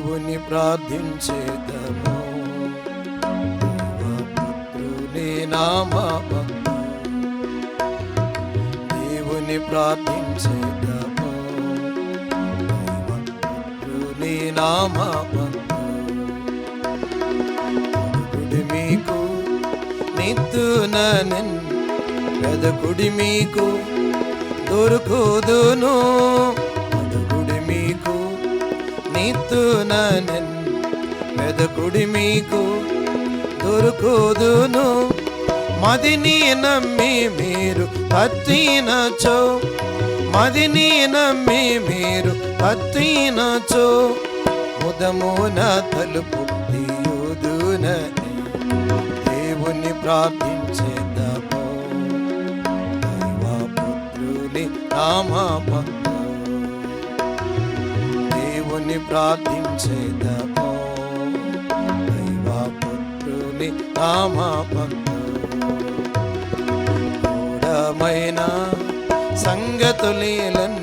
దేవుని ప్రార్థించేదము, దైవపుత్రుని నామము, దేవుని ప్రార్థించేదము, దైవపుత్రుని నామము. అడుగుడి మీకు నిత్తుననెన్, వెదకుడి మీకు దొరుకుదును. అడుగుడి మీకు నిత్తుననెన్, వెదకుడి మీకు దొరుకుదును. మదిని నమ్మి మీరు పత్తినచో, మదిని నమ్మి మీరు పత్తినచో, ముదమున తలుపు తీయుదునని దేవుని ప్రార్థించేదము, దైవపుత్రుని నామము, దేవుని ప్రార్థించేదము, దైవపుత్రుని నామము. గూఢమైన సంగతులేలన్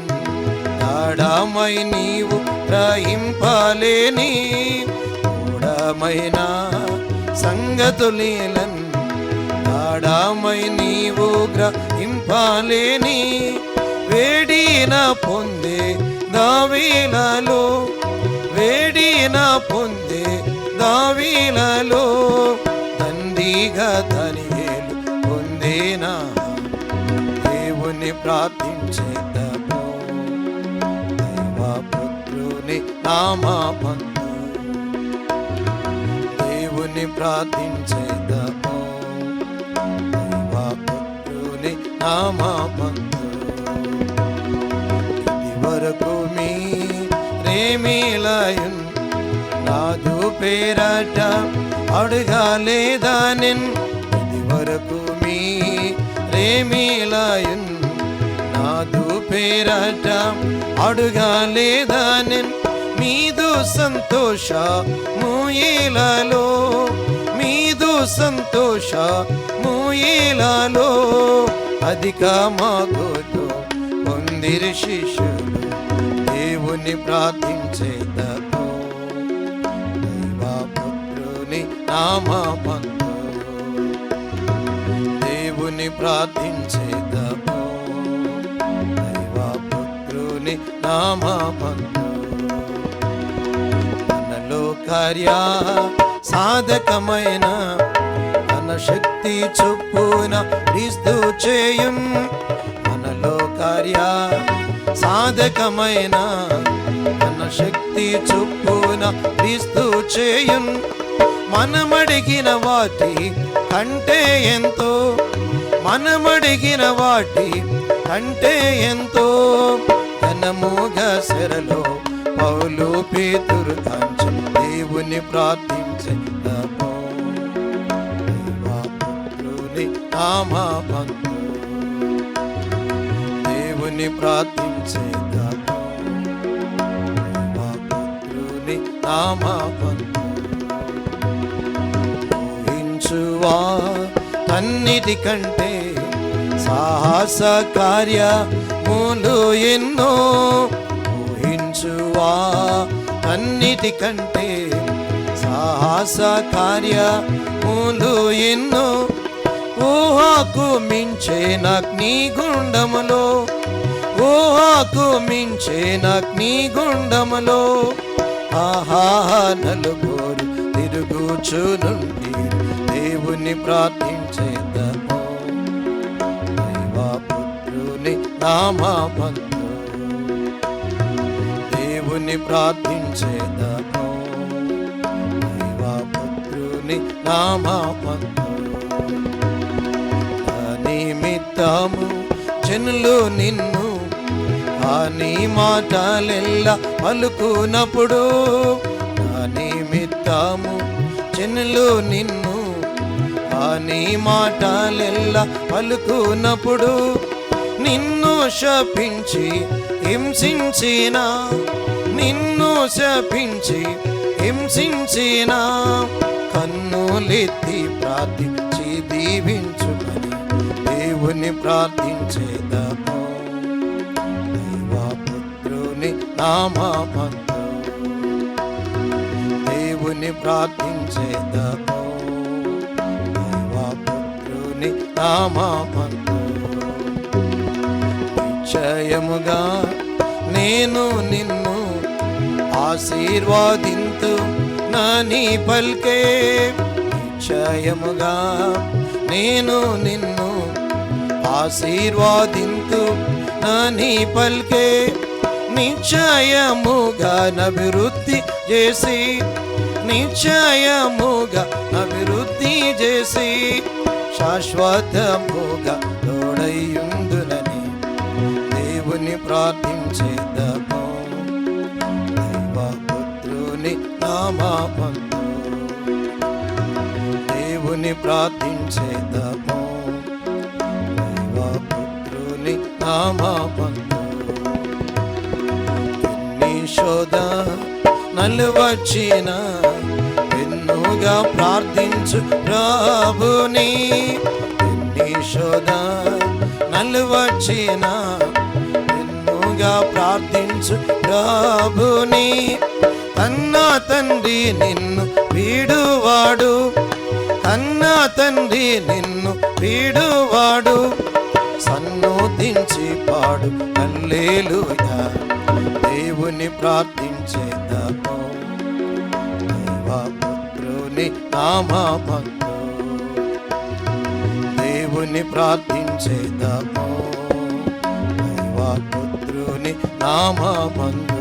గాఢమై నీవు గ్రహింపలేని, గూఢమైన సంగతులేలన్ గాఢమై నీవు గ్రహింపలేని, వేడిన పొందే దావీలలో, వేడిన పొందే దావీలలో, దండిగా దానియేలు పొందేనా దేవుని ప్రార్థించేదము, దైవపుత్రుని నామము, దేవుని ప్రార్థించేదము, దైవపుత్రుని నామము. ఇది వరకు మీ రేమిలయున్ నాదు పేరట అడగలేదా నిన్, ఇది వరకు మీ రేమిలయున్ నాదు పేరట అడగలేదా నిన్. మీదు సంతోషము ఇలాలో, మీదు సంతోషము ఇలాలో, అధిక మగుతో పొందిరి శిష్యులు దేవుని ప్రార్థించేదము, దైవపుత్రుని నామము, దేవుని ప్రార్థించేదము, దైవపుత్రుని నామము. మనలో కార్య సాధకమైన తన శక్తి చొప్పున క్రీస్తు చేయున్, మనలో కార్య సాధకమైన తన శక్తి చొప్పున క్రీస్తు చేయున్. మనమడిగిన వాటి కంటే ఎంతో, మనమడిగిన వాటి కంటే ఎంతో, ఘనముగా శరలో పౌలు పేతురు కాంచి దేవుని ప్రార్థించేదము, దైవపుత్రుని నామము, దేవుని ప్రార్థించేదము, దైవపుత్రుని నామము. ఊహించువా తన్నిటి కంటే సాహస కార్యములు ఎన్నో, ఊహించువా తన్నిటి కంటే సాహస కార్యములు ఎన్నో, ఊహకు మించేనగ్ని గుండములో, ఊహకు మించేనగ్ని గుండములో, ఆహా నలుగురు తిరుగుచునుండి దేవుని ప్రార్థించేదము, దైవపుత్రుని నామము, దేవుని ప్రార్థించేదము, దైవపుత్రుని నామము. నిమిత్తము జనులు నిన్ను నీ మాటలెల్లా పలుకునప్పుడు, నా నిమిత్తము జనులు నిన్ను నీ మాటలెల్లా పలుకునప్పుడు, నిన్ను శపించి హింసించిన, నిన్ను శపించి హింసించిన, కన్నులెత్తి ప్రార్థించి దీవించుమని దేవుని ప్రార్థించేదము, దైవపుత్రుని నామము, దేవుని ప్రార్థించేదము దైవపుత్రుని నామమందు నిశ్చయముగా నేను నిన్ను ఆశీర్వాదింతు నాని పల్కే నిశ్చయముగా నేను నిన్ను ఆశీర్వాదింతు నాని పల్కే నిశ్చయముగా అభివృద్ధి చేసి నిశ్చయముగా అభివృద్ధి చేసి శాశ్వతముగా తోడయుందునని దేవుని ప్రార్థించేదము దైవపుత్రుని నామమందు దేవుని ప్రార్థించేదము దైవపుత్రుని నామమందు శోధ నలువచ్చిన ఎన్నుగా ప్రార్థించు ప్రభుని ఎన్ని శోధ నలువచ్చిన ఎన్నుగా ప్రార్థించు ప్రభుని కన్న తండ్రి నిన్ను వీడువాడు కన్న తండ్రి నిన్ను వీడువాడు సన్నుతించి పాడు హల్లెలూయా దేవుని ప్రార్థించేదము దైవపుత్రుని నామమందు దేవుని ప్రార్థించేదము దైవపుత్రుని నామమందు